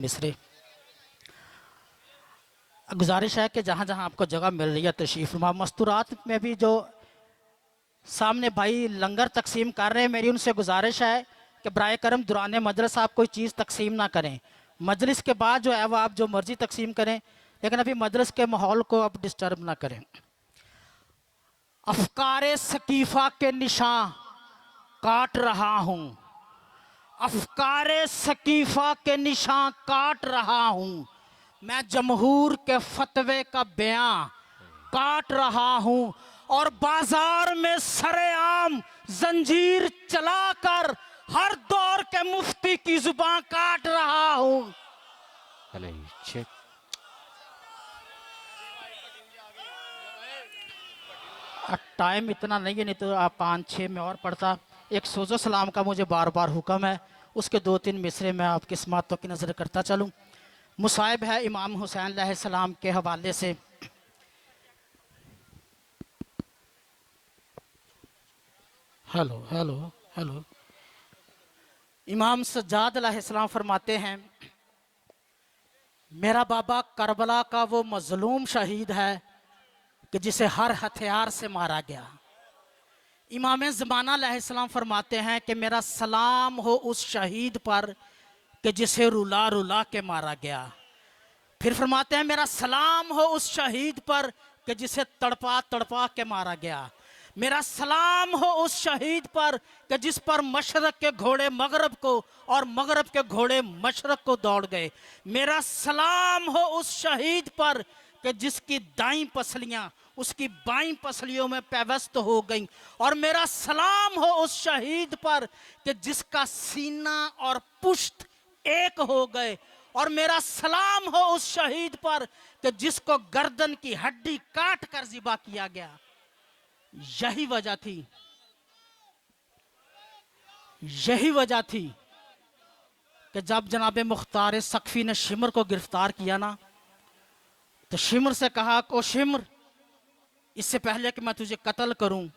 मिसरे गुजारिश है कि जहाँ जहाँ आपको जगह मिल रही है तशरीफ़ फरमा। मस्तूरात में भी जो सामने भाई लंगर तकसीम कर रहे हैं, मेरी उनसे गुजारिश है कि बराए करम दुरान मजलिस आप कोई चीज़ तकसीम ना करें। मजलिस के बाद जो है वो आप जो मर्जी तकसीम करें, लेकिन अभी मजलिस के माहौल को आप डिस्टर्ब ना करें। अफकारे सकीफ़ा के निशान काट रहा हूँ, अफकारे सकीफ़ा के निशान काट रहा हूँ, मैं जमहूर के फतवे का बयां काट रहा हूँ, और बाजार में सरेआम जंजीर चलाकर हर दौर के मुफ्ती की जुबान काट रहा हूँ। टाइम इतना नहीं है, नहीं तो आप 5-6 में और पढ़ता। एक सोजो सलाम का मुझे बार बार हुक्म है, उसके 2-3 मिसरे में आपकी समातों की नज़र करता चलूँ। मुसाहिब है इमाम हुसैन अलैहिस्सलाम के हवाले से। Hello hello hello. इमाम सज्जाद अलैहिस्सलाम फरमाते हैं, मेरा बाबा करबला का वो मजलूम शहीद है कि जिसे हर हथियार से मारा गया। इमाम ज़माना अलैहिस्सलाम फरमाते हैं कि मेरा सलाम हो उस शहीद पर कि जिसे रुला रुला के मारा गया। फिर फरमाते हैं, मेरा सलाम हो उस शहीद पर कि जिसे तड़पा तड़पा के मारा गया। मेरा सलाम हो उस शहीद पर कि जिस पर मशरक के घोड़े मगरब को और मगरब के घोड़े मशरक को दौड़ गए। मेरा सलाम हो उस शहीद पर कि जिसकी दाईं पसलियां उसकी बाईं पसलियों में पैवस्त हो गईं। और मेरा सलाम हो उस शहीद पर कि जिसका सीना और पुश्त एक हो गए। और मेरा सलाम हो उस शहीद पर कि जिसको गर्दन की हड्डी काट कर ज़िबा किया गया। यही वजह थी, यही वजह थी कि जब जनाब मुख्तार सकफी ने शिमर को गिरफ्तार किया ना, तो शिमर से कहा, को शिमर, इससे पहले कि मैं तुझे कत्ल करूं,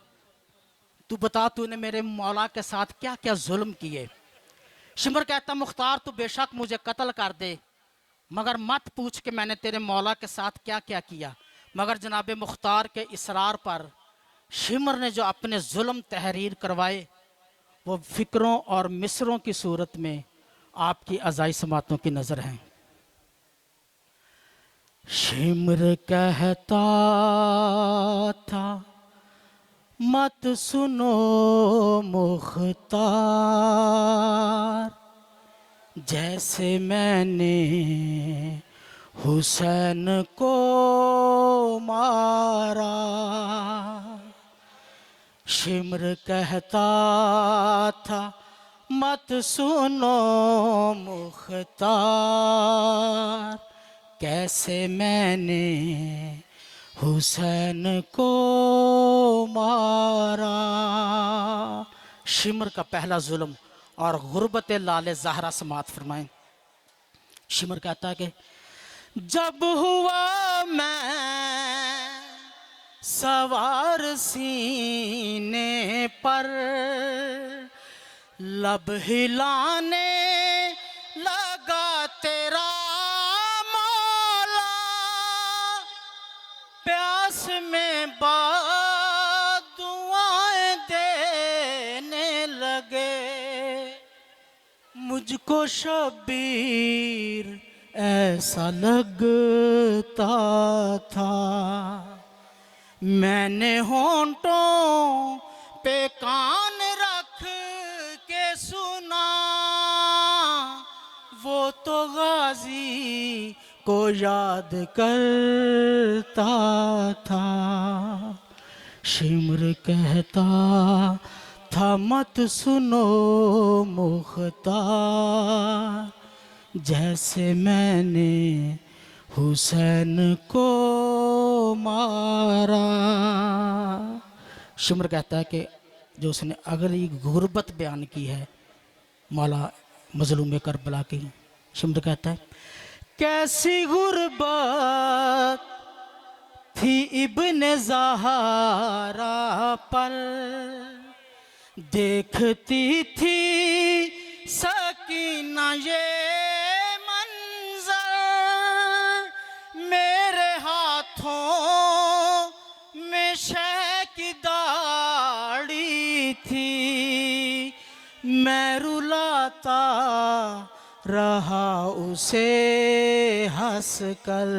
तू बता तूने मेरे मौला के साथ क्या क्या जुल्म किए। शिमर कहता, मुख्तार तू बेशक मुझे कत्ल कर दे, मगर मत पूछ कि मैंने तेरे मौला के साथ क्या क्या किया। मगर जनाब मुख्तार के इसरार पर शिमर ने जो अपने जुल्म तहरीर करवाए, वो फिक्रों और मिसरों की सूरत में आपकी अज़ाई समातों की नज़र हैं। शिमर कहता था, मत सुनो मुख्तार, जैसे मैंने हुसैन को मारा। शिमर कहता था, मत सुनो मुख्तार, कैसे मैंने हुसैन को मारा। शिमर का पहला जुल्म और गुर्बत लाले ज़हरा समात फरमाएं। शिमर कहता है कि जब हुआ मैं सवार सीने पर, लब हिलाने लगा तेरा मौला, प्यास में दुआएं देने लगे, मुझको शबीर ऐसा लगता था। मैंने होंठों पे कान रख के सुना, वो तो गाजी को याद करता था। शिमर कहता था, मत सुनो मुख्तार, जैसे मैंने हुसैन को मारा। शिमर कहता है कि जो उसने अगली गुर्बत बयान की है मौला मजलूम करबला की। शिमर कहता है, कैसी गुर्बत थी इब्ने ज़हरा पर, देखती थी सकीना ये थी, मैं रुलाता रहा उसे हंस कर।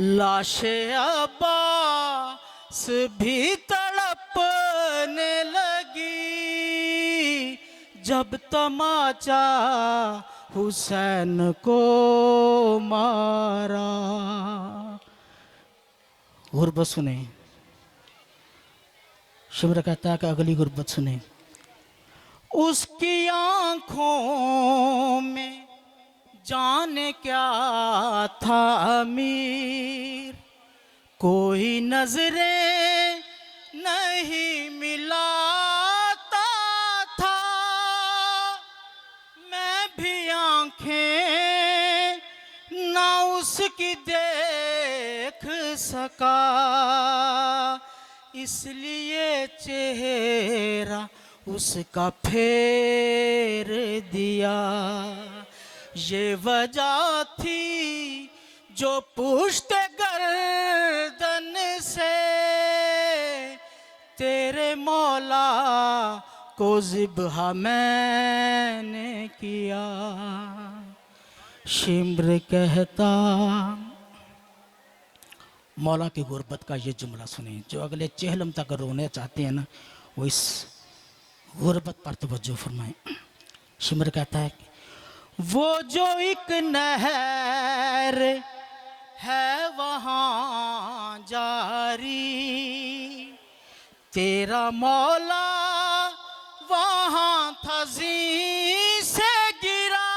लाशे अब्बास भी तड़पने लगी जब तमाचा हुसैन को मारा। गुरबत सुने, शिमर कहता है कि अगली गुरबत सुने। उसकी आंखों में जाने क्या था अमीर, कोई नजरें नहीं मिलाता था, मैं भी आंखें ना उसकी देख सका, इसलिए चेहरा उसका फेर दिया। ये वजह थी जो पुश्ते गर्दन से तेरे मौला को ज़िब्हा मैंने किया। शिम्र कहता, मौला की गुरबत का ये जुमला सुने। जो अगले चेहलम तक रोने चाहते हैं ना, वो इस गुरबत पर तवज्जो फरमाएं। शिमर कहता है, वो जो एक नहर है वहाँ जारी, तेरा मौला वहाँ था ज़ीं से गिरा,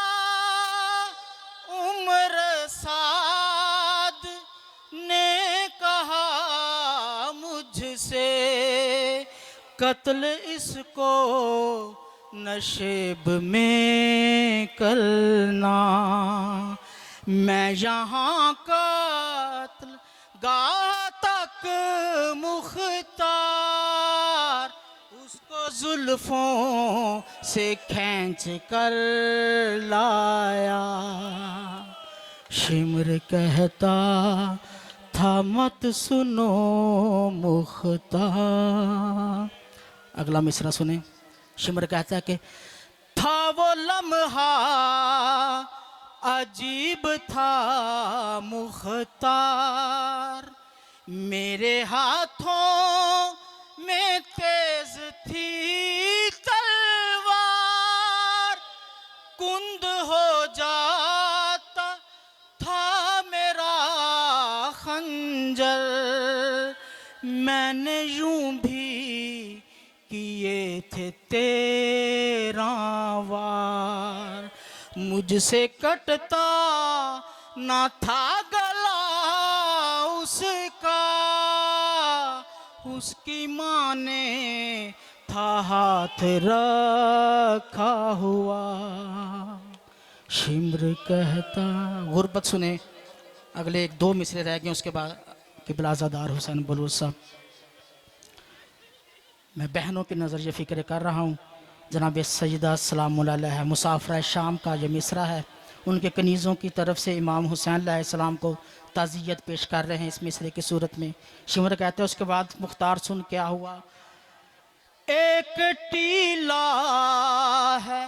उम्र साद ने कहा मुझसे, कत्ल इसको नशेब में करना। मैं यहाँ कत्ल गाह तक मुख्तार उसको जुल्फों से खींच कर लाया। शिमर कहता था, मत सुनो मुख्तार। अगला मिसरा सुने। शिमर कहता है कि था वो लम्हा अजीब था मुख्तार, मेरे हाथों में तेज थी तलवार, कुंद हो जाता था मेरा खंजर, मैंने यूं भी किए थे 13 वार, मुझसे कटता ना था गला उसका, उसकी माँ ने था हाथ रखा हुआ। शिम्र कहता, गुरबत सुने। अगले 1-2 मिसरे रह गए, उसके बाद किबलाज़ादार हुसैन बलूच साहब। मैं बहनों की नज़र ये फ़िक्र कर रहा हूँ। जनाब सैयदा सलामुल अलैहा मुसाफिर शाम का ये मिसरा है, उनके कनीज़ों की तरफ से इमाम हुसैन अलैहिस्सलाम को ताज़ियत पेश कर रहे हैं इस मिसरे की सूरत में। शिमर कहते हैं, उसके बाद मुख्तार सुन क्या हुआ। एक टीला है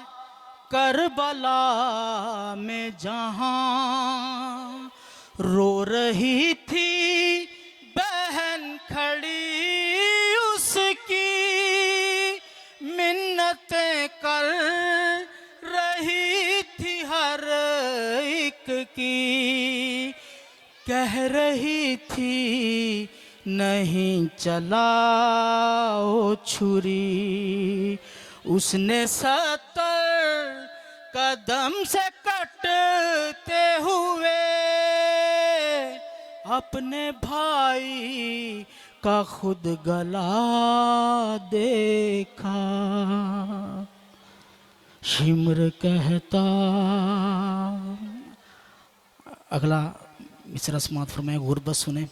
करबला में जहाँ, रो रही थी बहन खड़ी उसकी, मिन्नतें कर रही थी हर एक की, कह रही थी नहीं चलाओ छुरी, उसने 70 कदम से कटते हुए अपने भाई का खुद गला देखा। शिम्र कहता, अगला मिसरा समात फरमाए, गुरबत सुने।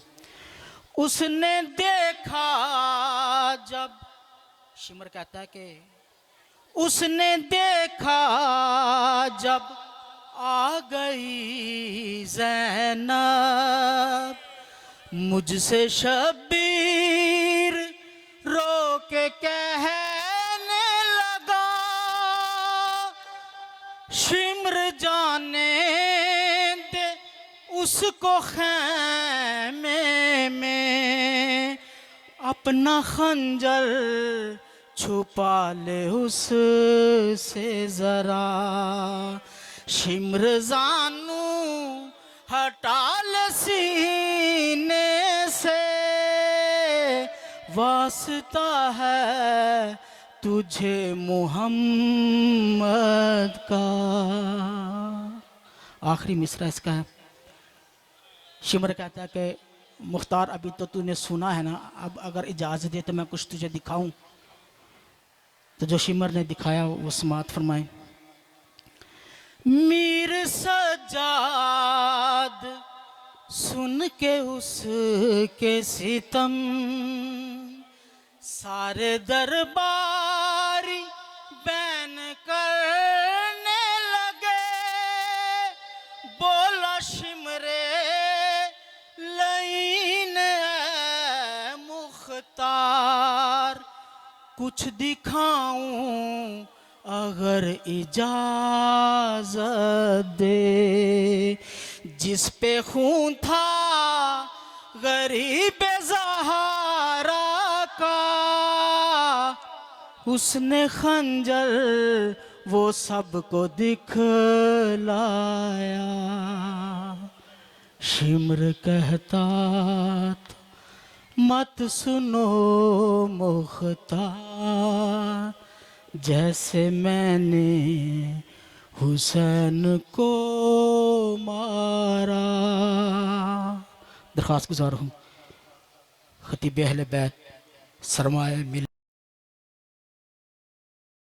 उसने देखा जब, शिमर कहता है कि उसने देखा जब आ गई ज़ैनब, मुझसे शब्बीर रो के कह उसको खैमे में अपना खंजर छुपा ले उससे जरा, शिम्र जानू हटा ले सीने से, वास्ता है तुझे मोहम्मद का। आखिरी मिसरा इसका है। शिमर कहता है कि मुख्तार अभी तो तूने सुना है ना, अब अगर इजाज़त दे तो मैं कुछ तुझे दिखाऊं। तो जो शिमर ने दिखाया वो समात फरमाए। मीर सज्जाद सुन के उसके सितम, सारे दरबारी बैन करने लगे। बोला शिमरे लईन है मुख्तार, कुछ दिखाऊं अगर इजाज़त दे। जिस पे खून था गरीब ज़हारा का, उसने खंजर वो सबको दिखलाया। शिम्र कहता था मत सुनो मुख्तार, जैसे मैंने हुसैन को मारा। दरख्वास्त गुजार हूँ खतीब अहले बैत सरमाए मिल